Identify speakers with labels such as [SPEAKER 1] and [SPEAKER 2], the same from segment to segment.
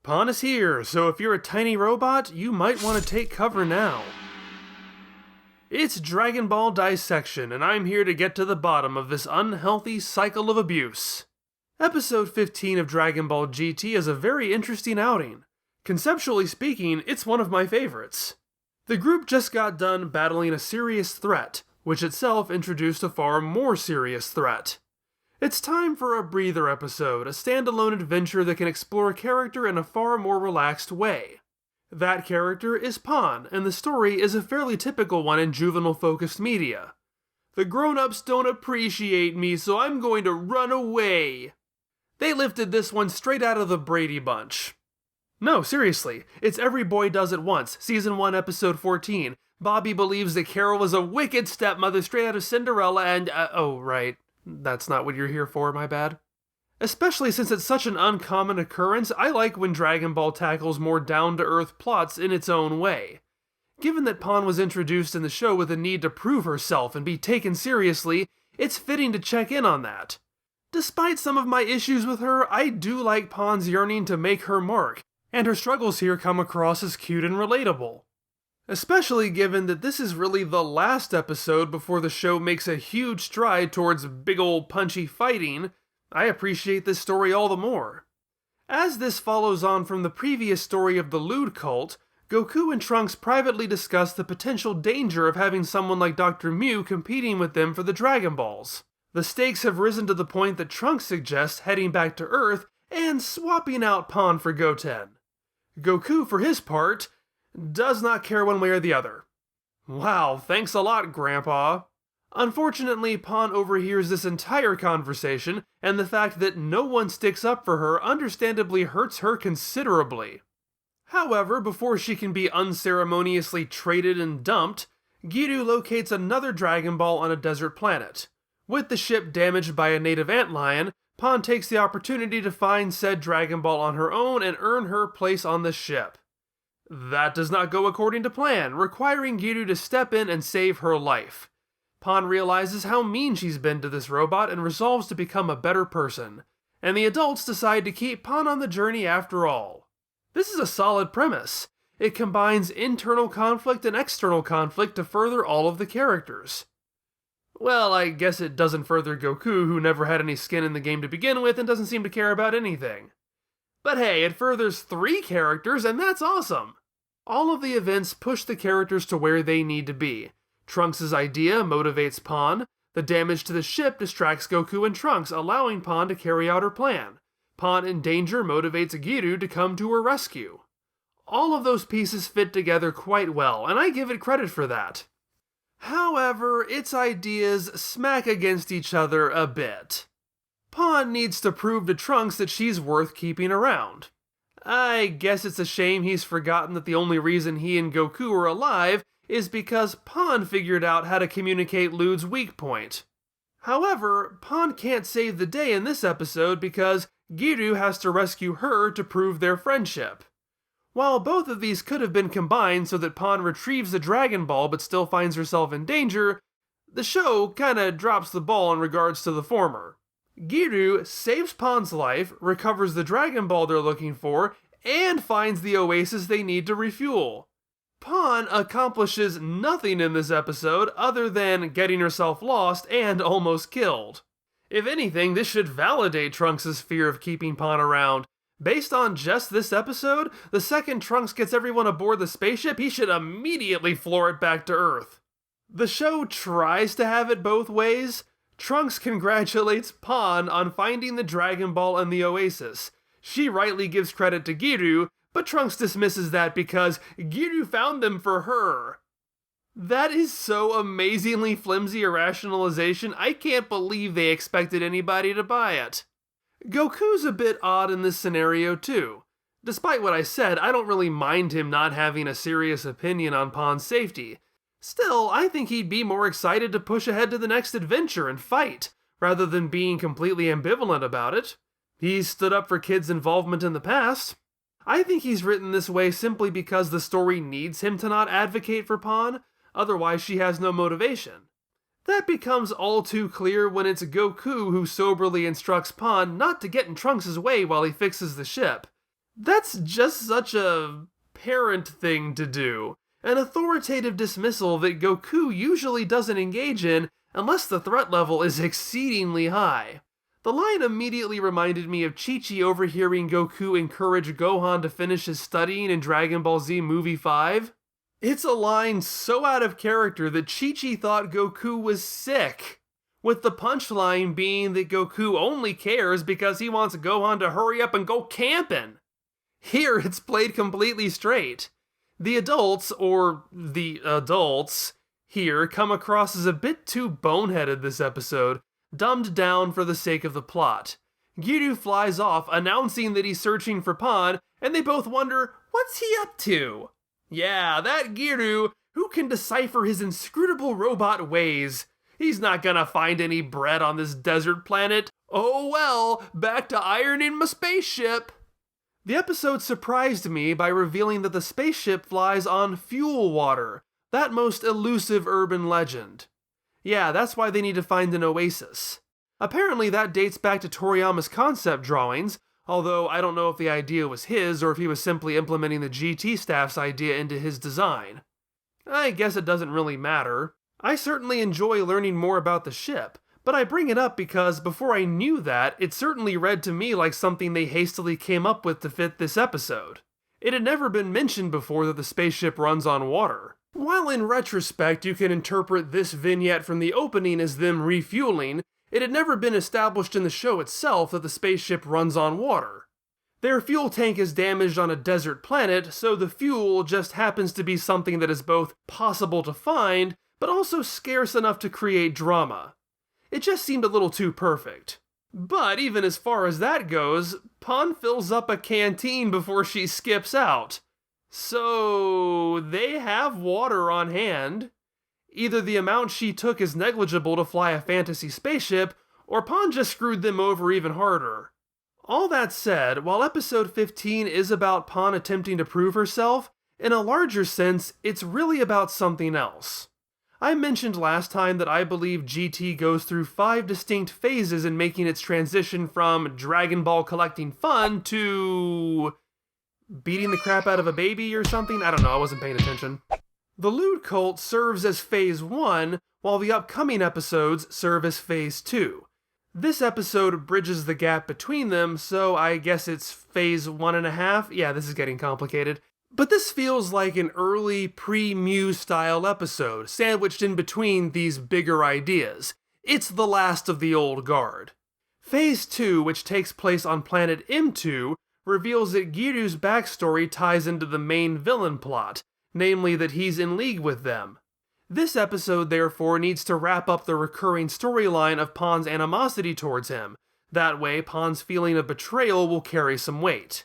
[SPEAKER 1] Pawn is here, so if you're a tiny robot, you might want to take cover now. It's Dragon Ball Dissection, and I'm here to get to the bottom of this unhealthy cycle of abuse. Episode 15 of Dragon Ball GT is a very interesting outing. Conceptually speaking, it's one of my favorites. The group just got done battling a serious threat, which itself introduced a far more serious threat. It's time for a breather episode, a standalone adventure that can explore a character in a far more relaxed way. That character is Pawn, and the story is a fairly typical one in juvenile-focused media. The grown-ups don't appreciate me, so I'm going to run away. They lifted this one straight out of the Brady Bunch. No, seriously, it's Every Boy Does It Once, Season 1, Episode 14. Bobby believes that Carol is a wicked stepmother straight out of Cinderella and, oh, right. That's not what you're here for, my bad. Especially since it's such an uncommon occurrence, I like when Dragon Ball tackles more down-to-earth plots in its own way. Given that Pawn was introduced in the show with a need to prove herself and be taken seriously, it's fitting to check in on that. Despite some of my issues with her, I do like Pawn's yearning to make her mark, and her struggles here come across as cute and relatable. Especially given that this is really the last episode before the show makes a huge stride towards big ol' punchy fighting, I appreciate this story all the more. As this follows on from the previous story of the Lewd cult, Goku and Trunks privately discuss the potential danger of having someone like Dr. Mew competing with them for the Dragon Balls. The stakes have risen to the point that Trunks suggests heading back to Earth and swapping out Pawn for Goten. Goku, for his part, does not care one way or the other. Wow, thanks a lot, Grandpa. Unfortunately, Pawn overhears this entire conversation, and the fact that no one sticks up for her understandably hurts her considerably. However, before she can be unceremoniously traded and dumped, Giru locates another Dragon Ball on a desert planet. With the ship damaged by a native antlion, Pawn takes the opportunity to find said Dragon Ball on her own and earn her place on the ship. That does not go according to plan, requiring Giru to step in and save her life. Pawn realizes how mean she's been to this robot and resolves to become a better person, and the adults decide to keep Pawn on the journey after all. This is a solid premise. It combines internal conflict and external conflict to further all of the characters. Well, I guess it doesn't further Goku, who never had any skin in the game to begin with and doesn't seem to care about anything. But hey, it furthers 3 characters, and that's awesome! All of the events push the characters to where they need to be. Trunks' idea motivates Pawn, the damage to the ship distracts Goku and Trunks, allowing Pawn to carry out her plan. Pawn in danger motivates Giru to come to her rescue. All of those pieces fit together quite well, and I give it credit for that. However, its ideas smack against each other a bit. Pawn needs to prove to Trunks that she's worth keeping around. I guess it's a shame he's forgotten that the only reason he and Goku are alive is because Pawn figured out how to communicate Lud's weak point. However, Pawn can't save the day in this episode because Giru has to rescue her to prove their friendship. While both of these could have been combined so that Pawn retrieves the Dragon Ball but still finds herself in danger, the show kinda drops the ball in regards to the former. Giru saves Pawn's life, recovers the Dragon Ball they're looking for, and finds the oasis they need to refuel. Pawn accomplishes nothing in this episode other than getting herself lost and almost killed. If anything, this should validate Trunks' fear of keeping Pawn around. Based on just this episode, the second Trunks gets everyone aboard the spaceship, he should immediately floor it back to Earth. The show tries to have it both ways. Trunks congratulates Pawn on finding the Dragon Ball and the Oasis. She rightly gives credit to Giru, but Trunks dismisses that because Giru found them for her. That is so amazingly flimsy a rationalization, I can't believe they expected anybody to buy it. Goku's a bit odd in this scenario too. Despite what I said, I don't really mind him not having a serious opinion on Pawn's safety. Still, I think he'd be more excited to push ahead to the next adventure and fight, rather than being completely ambivalent about it. He's stood up for kids' involvement in the past. I think he's written this way simply because the story needs him to not advocate for Pawn, otherwise she has no motivation. That becomes all too clear when it's Goku who soberly instructs Pawn not to get in Trunks' way while he fixes the ship. That's just such a parent thing to do. An authoritative dismissal that Goku usually doesn't engage in unless the threat level is exceedingly high. The line immediately reminded me of Chi-Chi overhearing Goku encourage Gohan to finish his studying in Dragon Ball Z Movie 5. It's a line so out of character that Chi-Chi thought Goku was sick, with the punchline being that Goku only cares because he wants Gohan to hurry up and go camping. Here it's played completely straight. The adults here come across as a bit too boneheaded this episode, dumbed down for the sake of the plot. Giru flies off, announcing that he's searching for Pan, and they both wonder, what's he up to? Yeah, that Giru, who can decipher his inscrutable robot ways. He's not gonna find any bread on this desert planet. Oh well, back to ironing my spaceship. The episode surprised me by revealing that the spaceship flies on fuel water, that most elusive urban legend. Yeah, that's why they need to find an oasis. Apparently that dates back to Toriyama's concept drawings, although I don't know if the idea was his or if he was simply implementing the GT staff's idea into his design. I guess it doesn't really matter. I certainly enjoy learning more about the ship, but I bring it up because before I knew that, it certainly read to me like something they hastily came up with to fit this episode. It had never been mentioned before that the spaceship runs on water. While in retrospect you can interpret this vignette from the opening as them refueling, it had never been established in the show itself that the spaceship runs on water. Their fuel tank is damaged on a desert planet, so the fuel just happens to be something that is both possible to find, but also scarce enough to create drama. It just seemed a little too perfect. But even as far as that goes, Pan fills up a canteen before she skips out. So they have water on hand. Either the amount she took is negligible to fly a fantasy spaceship, or Pan just screwed them over even harder. All that said, while episode 15 is about Pan attempting to prove herself, in a larger sense, it's really about something else. I mentioned last time that I believe GT goes through 5 distinct phases in making its transition from Dragon Ball collecting fun to beating the crap out of a baby or something? I don't know, I wasn't paying attention. The lewd cult serves as phase 1, while the upcoming episodes serve as phase 2. This episode bridges the gap between them, so I guess it's phase 1.5? Yeah, this is getting complicated. But this feels like an early pre-Muse style episode, sandwiched in between these bigger ideas. It's the last of the old guard. Phase 2, which takes place on planet M2, reveals that Giru's backstory ties into the main villain plot, namely that he's in league with them. This episode, therefore, needs to wrap up the recurring storyline of Pan's animosity towards him. That way, Pan's feeling of betrayal will carry some weight.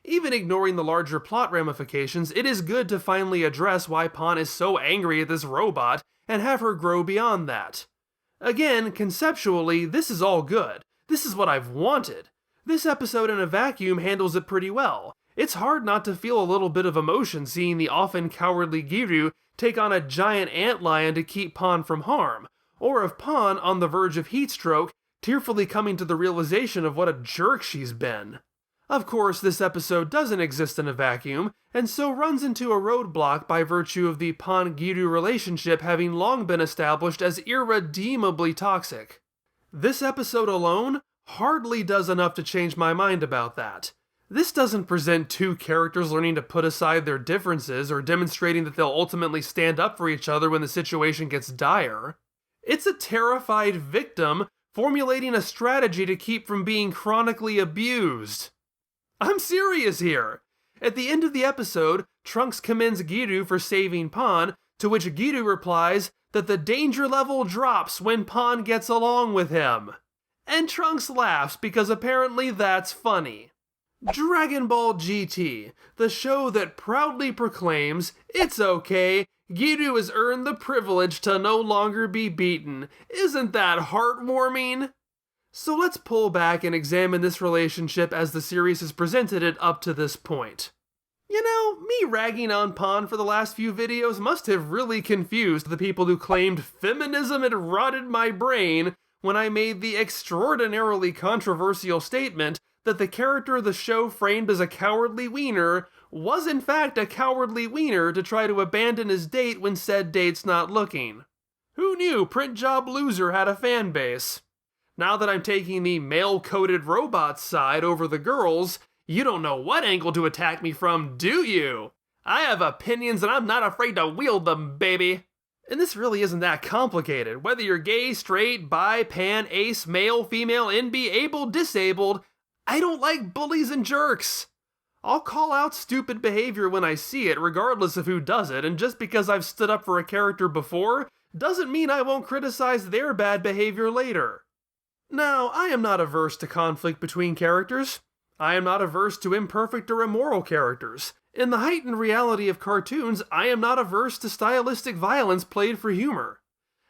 [SPEAKER 1] Even ignoring the larger plot ramifications, it is good to finally address why Pan is so angry at this robot and have her grow beyond that. Again, conceptually, this is all good. This is what I've wanted. This episode in a vacuum handles it pretty well. It's hard not to feel a little bit of emotion seeing the often cowardly Giru take on a giant antlion to keep Pan from harm, or of Pan on the verge of heatstroke, tearfully coming to the realization of what a jerk she's been. Of course, this episode doesn't exist in a vacuum, and so runs into a roadblock by virtue of the Pan-Giru relationship having long been established as irredeemably toxic. This episode alone hardly does enough to change my mind about that. This doesn't present two characters learning to put aside their differences or demonstrating that they'll ultimately stand up for each other when the situation gets dire. It's a terrified victim formulating a strategy to keep from being chronically abused. I'm serious here! At the end of the episode, Trunks commends Giru for saving Pan, to which Giru replies that the danger level drops when Pan gets along with him. And Trunks laughs because apparently that's funny. Dragon Ball GT, the show that proudly proclaims, it's okay, Giru has earned the privilege to no longer be beaten. Isn't that heartwarming? So let's pull back and examine this relationship as the series has presented it up to this point. You know, me ragging on Pan for the last few videos must have really confused the people who claimed feminism had rotted my brain when I made the extraordinarily controversial statement that the character the show framed as a cowardly wiener was in fact a cowardly wiener to try to abandon his date when said date's not looking. Who knew print job loser had a fan base? Now that I'm taking the male-coded robot side over the girls, you don't know what angle to attack me from, do you? I have opinions and I'm not afraid to wield them, baby. And this really isn't that complicated. Whether you're gay, straight, bi, pan, ace, male, female, NB, able, disabled, I don't like bullies and jerks. I'll call out stupid behavior when I see it, regardless of who does it, and just because I've stood up for a character before, doesn't mean I won't criticize their bad behavior later. Now, I am not averse to conflict between characters. I am not averse to imperfect or immoral characters. In the heightened reality of cartoons, I am not averse to stylistic violence played for humor.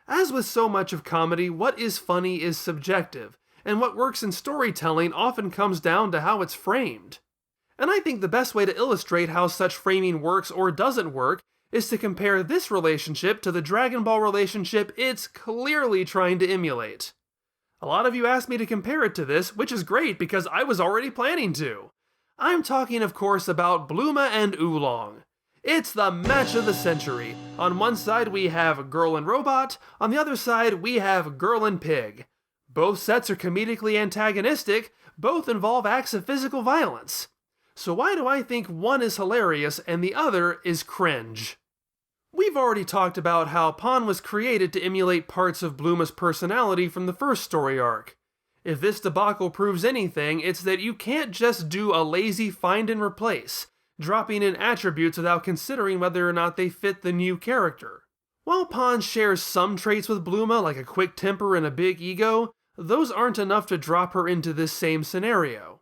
[SPEAKER 1] As with so much of comedy, what is funny is subjective, and what works in storytelling often comes down to how it's framed. And I think the best way to illustrate how such framing works or doesn't work is to compare this relationship to the Dragon Ball relationship it's clearly trying to emulate. A lot of you asked me to compare it to this, which is great because I was already planning to. I'm talking, of course, about Bluma and Oolong. It's the match of the century. On one side we have Girl and Robot, on the other side we have Girl and Pig. Both sets are comedically antagonistic, both involve acts of physical violence. So why do I think one is hilarious and the other is cringe? We've already talked about how Pan was created to emulate parts of Bluma's personality from the first story arc. If this debacle proves anything, it's that you can't just do a lazy find and replace, dropping in attributes without considering whether or not they fit the new character. While Pan shares some traits with Bluma, like a quick temper and a big ego, those aren't enough to drop her into this same scenario.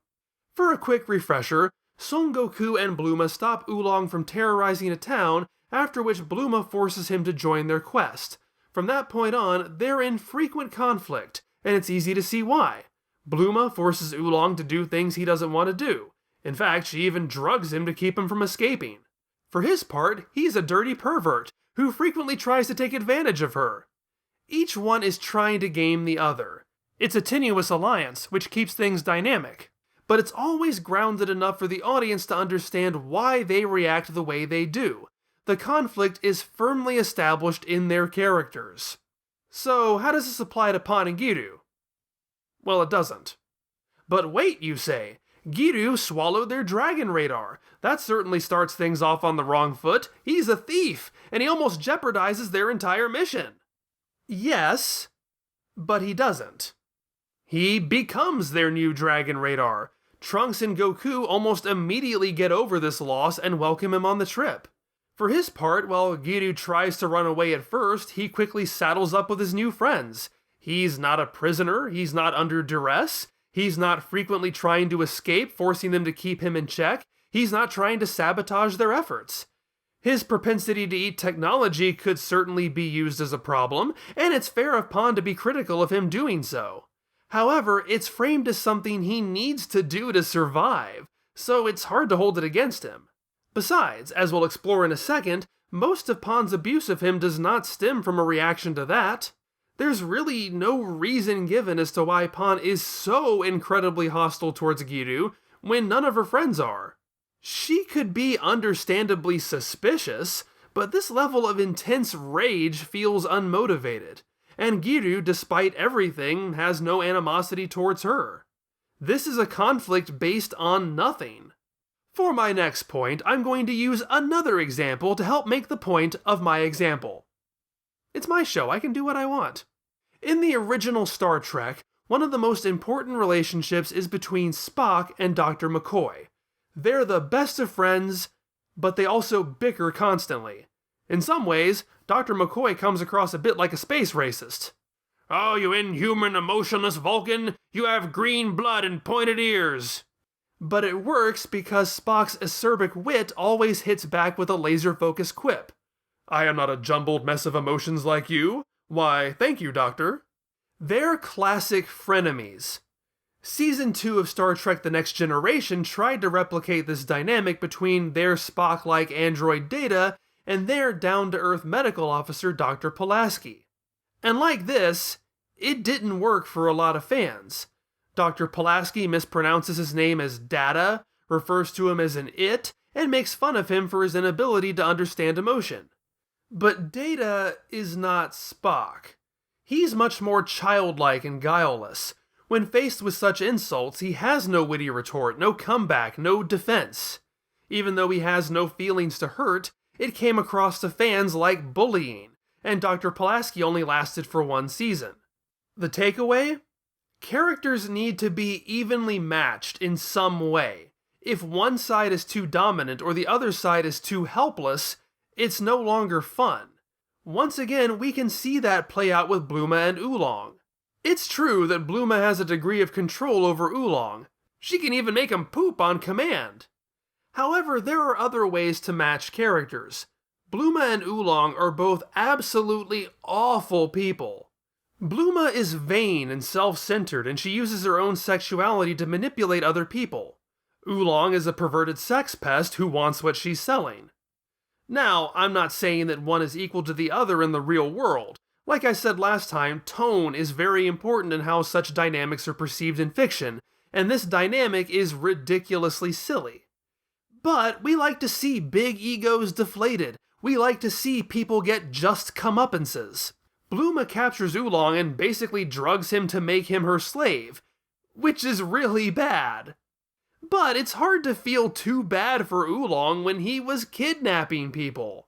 [SPEAKER 1] For a quick refresher, Son Goku and Bluma stop Oolong from terrorizing a town, after which Bluma forces him to join their quest. From that point on, they're in frequent conflict, and it's easy to see why. Bluma forces Oolong to do things he doesn't want to do. In fact, she even drugs him to keep him from escaping. For his part, he's a dirty pervert, who frequently tries to take advantage of her. Each one is trying to game the other. It's a tenuous alliance, which keeps things dynamic. But it's always grounded enough for the audience to understand why they react the way they do. The conflict is firmly established in their characters. So, how does this apply to Pan and Giru? Well, it doesn't. But wait, you say, Giru swallowed their dragon radar. That certainly starts things off on the wrong foot. He's a thief, and he almost jeopardizes their entire mission. Yes, but he doesn't. He becomes their new dragon radar. Trunks and Goku almost immediately get over this loss and welcome him on the trip. For his part, while Giru tries to run away at first, he quickly saddles up with his new friends. He's not a prisoner, he's not under duress, he's not frequently trying to escape, forcing them to keep him in check, he's not trying to sabotage their efforts. His propensity to eat technology could certainly be used as a problem, and it's fair of Pan to be critical of him doing so. However, it's framed as something he needs to do to survive, so it's hard to hold it against him. Besides, as we'll explore in a second, most of Pan's abuse of him does not stem from a reaction to that. There's really no reason given as to why Pan is so incredibly hostile towards Giru when none of her friends are. She could be understandably suspicious, but this level of intense rage feels unmotivated, and Giru, despite everything, has no animosity towards her. This is a conflict based on nothing. For my next point, I'm going to use another example to help make the point of my example. It's my show, I can do what I want. In the original Star Trek, one of the most important relationships is between Spock and Dr. McCoy. They're the best of friends, but they also bicker constantly. In some ways, Dr. McCoy comes across a bit like a space racist. "Oh, you inhuman, emotionless Vulcan! You have green blood and pointed ears!" But it works because Spock's acerbic wit always hits back with a laser-focused quip. "I am not a jumbled mess of emotions like you. Why, thank you, Doctor." They're classic frenemies. Season 2 of Star Trek The Next Generation tried to replicate this dynamic between their Spock-like android Data and their down-to-earth medical officer Dr. Pulaski. And like this, it didn't work for a lot of fans. Dr. Pulaski mispronounces his name as Data, refers to him as an it, and makes fun of him for his inability to understand emotion. But Data is not Spock. He's much more childlike and guileless. When faced with such insults, he has no witty retort, no comeback, no defense. Even though he has no feelings to hurt, it came across to fans like bullying, and Dr. Pulaski only lasted for one season. The takeaway? Characters need to be evenly matched in some way. If one side is too dominant or the other side is too helpless, it's no longer fun. Once again, we can see that play out with Bluma and Oolong. It's true that Bluma has a degree of control over Oolong. She can even make him poop on command. However, there are other ways to match characters. Bluma and Oolong are both absolutely awful people. Bluma is vain and self-centered, and she uses her own sexuality to manipulate other people. Oolong is a perverted sex pest who wants what she's selling. Now, I'm not saying that one is equal to the other in the real world. Like I said last time, tone is very important in how such dynamics are perceived in fiction, and this dynamic is ridiculously silly. But we like to see big egos deflated. We like to see people get just comeuppances. Bluma captures Oolong and basically drugs him to make him her slave, which is really bad. But it's hard to feel too bad for Oolong when he was kidnapping people.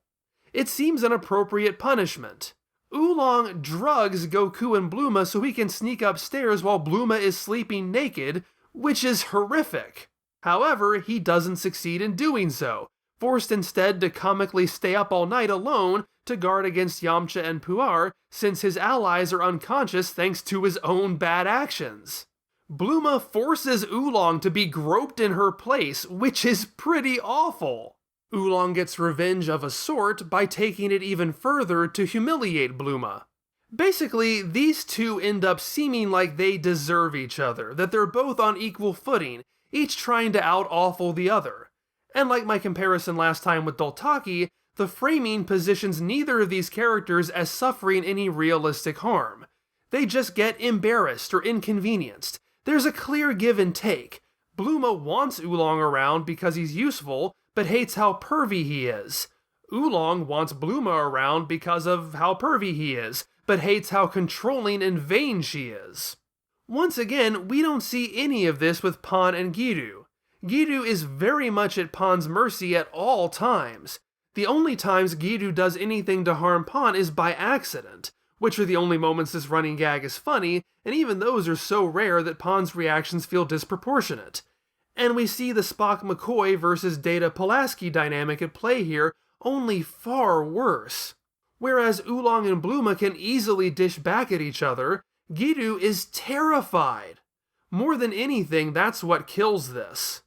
[SPEAKER 1] It seems an appropriate punishment. Oolong drugs Goku and Bluma so he can sneak upstairs while Bluma is sleeping naked, which is horrific. However, he doesn't succeed in doing so, forced instead to comically stay up all night alone to guard against Yamcha and Puar since his allies are unconscious thanks to his own bad actions. Bluma forces Oolong to be groped in her place, which is pretty awful. Oolong gets revenge of a sort by taking it even further to humiliate Bluma. Basically, these two end up seeming like they deserve each other, that they're both on equal footing, each trying to out-awful the other. And like my comparison last time with Doltaki, the framing positions neither of these characters as suffering any realistic harm. They just get embarrassed or inconvenienced. There's a clear give and take. Bluma wants Oolong around because he's useful, but hates how pervy he is. Oolong wants Bluma around because of how pervy he is, but hates how controlling and vain she is. Once again, we don't see any of this with Pan and Giru. Giru is very much at Pan's mercy at all times. The only times Giru does anything to harm Pan is by accident, which are the only moments this running gag is funny, and even those are so rare that Pan's reactions feel disproportionate. And we see the Spock-McCoy versus Data-Pulaski dynamic at play here, only far worse. Whereas Oolong and Bluma can easily dish back at each other, Giru is terrified. More than anything, that's what kills this.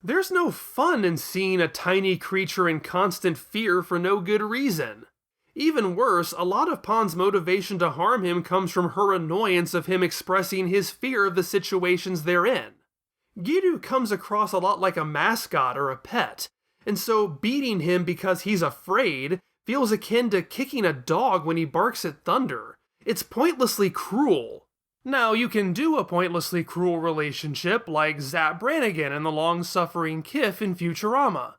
[SPEAKER 1] There's no fun in seeing a tiny creature in constant fear for no good reason. Even worse, a lot of Pan's motivation to harm him comes from her annoyance of him expressing his fear of the situations they're in. Giru comes across a lot like a mascot or a pet, and so beating him because he's afraid feels akin to kicking a dog when he barks at thunder. It's pointlessly cruel. Now, you can do a pointlessly cruel relationship like Zap Brannigan and the long-suffering Kif in Futurama.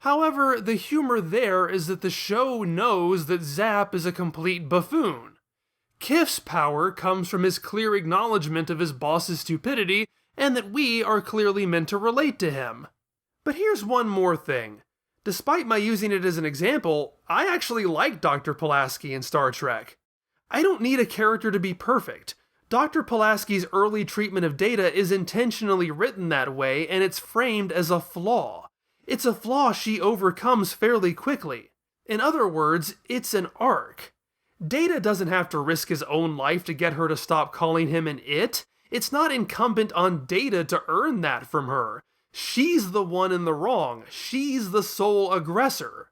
[SPEAKER 1] However, the humor there is that the show knows that Zap is a complete buffoon. Kif's power comes from his clear acknowledgement of his boss's stupidity and that we are clearly meant to relate to him. But here's one more thing. Despite my using it as an example, I actually like Dr. Pulaski in Star Trek. I don't need a character to be perfect. Dr. Pulaski's early treatment of Data is intentionally written that way, and it's framed as a flaw. It's a flaw she overcomes fairly quickly. In other words, it's an arc. Data doesn't have to risk his own life to get her to stop calling him an it. It's not incumbent on Data to earn that from her. She's the one in the wrong. She's the sole aggressor.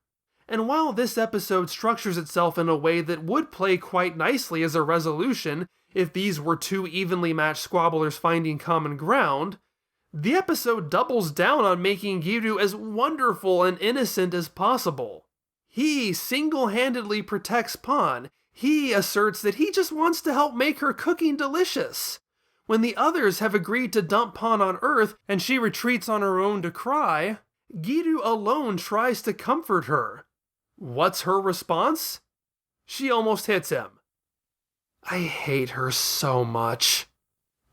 [SPEAKER 1] And while this episode structures itself in a way that would play quite nicely as a resolution if these were two evenly matched squabblers finding common ground, the episode doubles down on making Giru as wonderful and innocent as possible. He single-handedly protects Pan. He asserts that he just wants to help make her cooking delicious. When the others have agreed to dump Pan on Earth and she retreats on her own to cry, Giru alone tries to comfort her. What's her response? She almost hits him. I hate her so much.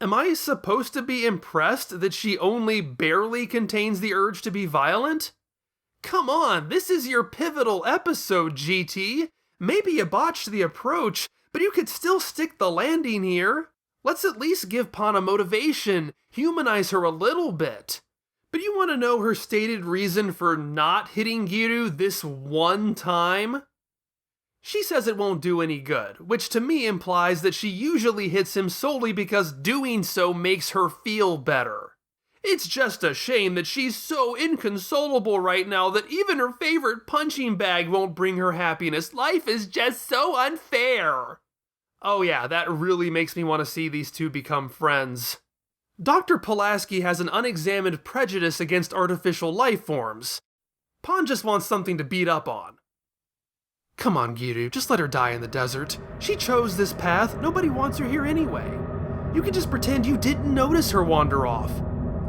[SPEAKER 1] Am I supposed to be impressed that she only barely contains the urge to be violent? Come on, this is your pivotal episode, GT. Maybe you botched the approach, but you could still stick the landing here. Let's at least give Pan a motivation, humanize her a little bit. But you want to know her stated reason for not hitting Giru this one time? She says it won't do any good, which to me implies that she usually hits him solely because doing so makes her feel better. It's just a shame that she's so inconsolable right now that even her favorite punching bag won't bring her happiness. Life is just so unfair. Oh yeah, that really makes me want to see these two become friends. Dr. Pulaski has an unexamined prejudice against artificial life forms. Pan just wants something to beat up on. Come on, Giru, just let her die in the desert. She chose this path, nobody wants her here anyway. You can just pretend you didn't notice her wander off.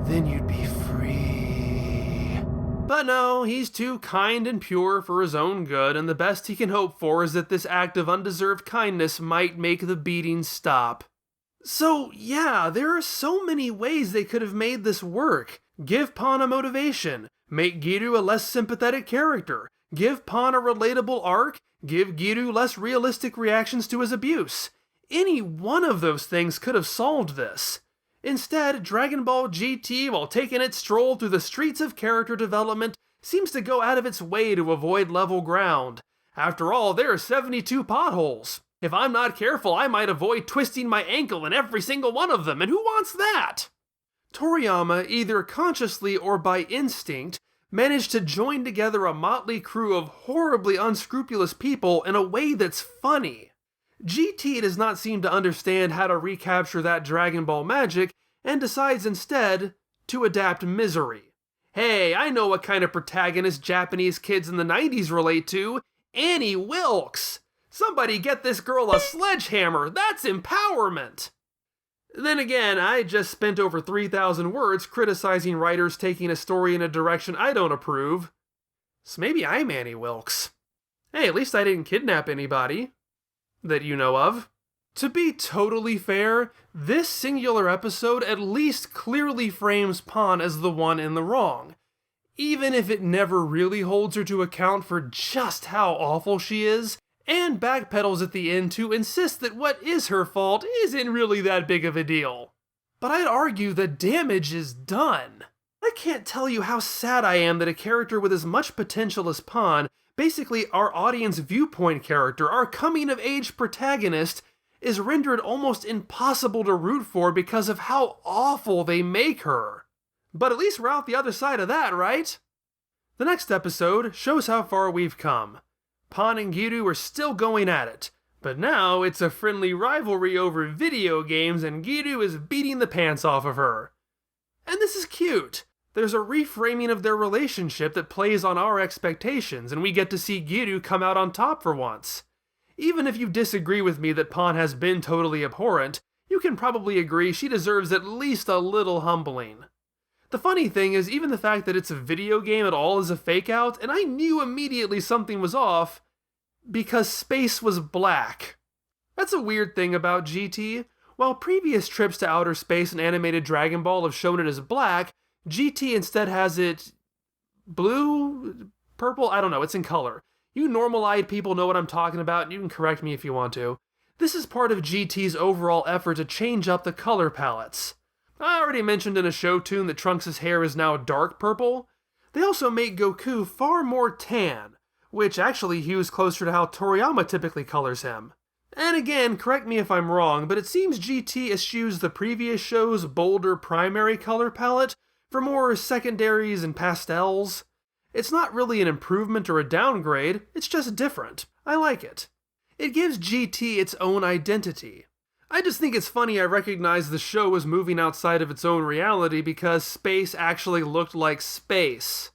[SPEAKER 1] Then you'd be free. But no, he's too kind and pure for his own good, and the best he can hope for is that this act of undeserved kindness might make the beating stop. So yeah, there are so many ways they could have made this work. Give Pan a motivation, make Giru a less sympathetic character, give Pan a relatable arc, give Giru less realistic reactions to his abuse. Any one of those things could have solved this. Instead, Dragon Ball GT, while taking its stroll through the streets of character development, seems to go out of its way to avoid level ground. After all, there are 72 potholes. If I'm not careful, I might avoid twisting my ankle in every single one of them, and who wants that? Toriyama, either consciously or by instinct, managed to join together a motley crew of horribly unscrupulous people in a way that's funny. GT does not seem to understand how to recapture that Dragon Ball magic, and decides instead to adapt misery. Hey, I know what kind of protagonist Japanese kids in the 90s relate to. Annie Wilkes! Somebody get this girl a sledgehammer, that's empowerment! Then again, I just spent over 3,000 words criticizing writers taking a story in a direction I don't approve. So maybe I'm Annie Wilkes. Hey, at least I didn't kidnap anybody. That you know of. To be totally fair, this singular episode at least clearly frames Pan as the one in the wrong, even if it never really holds her to account for just how awful she is, and backpedals at the end to insist that what is her fault isn't really that big of a deal. But I'd argue the damage is done. I can't tell you how sad I am that a character with as much potential as Pan, basically our audience viewpoint character, our coming-of-age protagonist, is rendered almost impossible to root for because of how awful they make her. But at least we're out the other side of that, right? The next episode shows how far we've come. Pan and Giru are still going at it, but now it's a friendly rivalry over video games and Giru is beating the pants off of her. And this is cute. There's a reframing of their relationship that plays on our expectations, and we get to see Giru come out on top for once. Even if you disagree with me that Pan has been totally abhorrent, you can probably agree she deserves at least a little humbling. The funny thing is, even the fact that it's a video game at all is a fake out, and I knew immediately something was off, because space was black. That's a weird thing about GT. While previous trips to outer space in animated Dragon Ball have shown it as black, GT instead has it blue? Purple? I don't know, it's in color. You normal-eyed people know what I'm talking about, and you can correct me if you want to. This is part of GT's overall effort to change up the color palettes. I already mentioned in a show tune that Trunks' hair is now dark purple. They also make Goku far more tan, which actually hews closer to how Toriyama typically colors him. And again, correct me if I'm wrong, but it seems GT eschews the previous show's bolder primary color palette for more secondaries and pastels. It's not really an improvement or a downgrade, it's just different. I like it. It gives GT its own identity. I just think it's funny I recognize the show was moving outside of its own reality because space actually looked like space.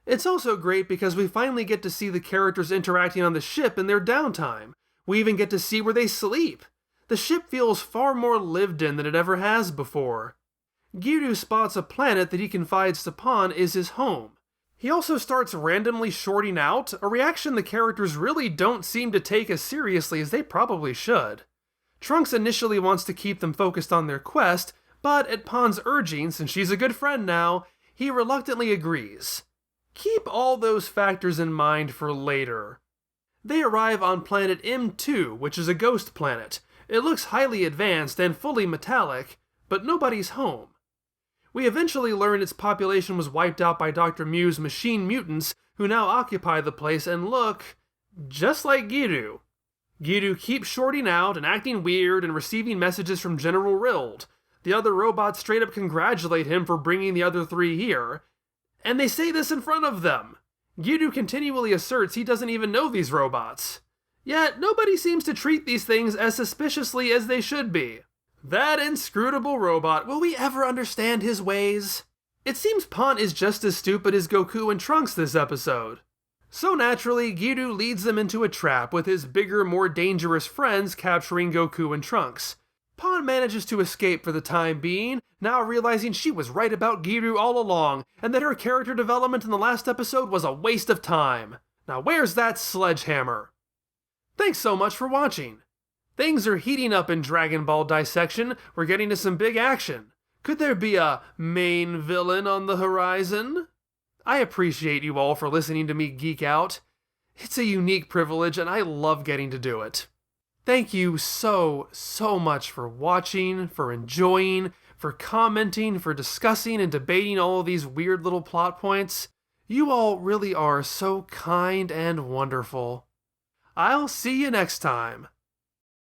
[SPEAKER 1] It's also great because we finally get to see the characters interacting on the ship in their downtime. We even get to see where they sleep. The ship feels far more lived in than it ever has before. Giru spots a planet that he confides to Pan is his home. He also starts randomly shorting out, a reaction the characters really don't seem to take as seriously as they probably should. Trunks initially wants to keep them focused on their quest, but at Pan's urging, since she's a good friend now, he reluctantly agrees. Keep all those factors in mind for later. They arrive on planet M2, which is a ghost planet. It looks highly advanced and fully metallic, but nobody's home. We eventually learn its population was wiped out by Dr. Mew's machine mutants, who now occupy the place and look just like Giru. Giru keeps shorting out and acting weird and receiving messages from General Rild. The other robots straight up congratulate him for bringing the other three here, and they say this in front of them. Giru continually asserts he doesn't even know these robots. Yet nobody seems to treat these things as suspiciously as they should be. That inscrutable robot, will we ever understand his ways? It seems Pan is just as stupid as Goku and Trunks this episode. So naturally, Giru leads them into a trap with his bigger, more dangerous friends capturing Goku and Trunks. Pan manages to escape for the time being, now realizing she was right about Giru all along, and that her character development in the last episode was a waste of time. Now where's that sledgehammer? Thanks so much for watching. Things are heating up in Dragon Ball Dissection. We're getting to some big action. Could there be a main villain on the horizon? I appreciate you all for listening to me geek out. It's a unique privilege and I love getting to do it. Thank you so much for watching, for enjoying, for commenting, for discussing and debating all of these weird little plot points. You all really are so kind and wonderful. I'll see you next time.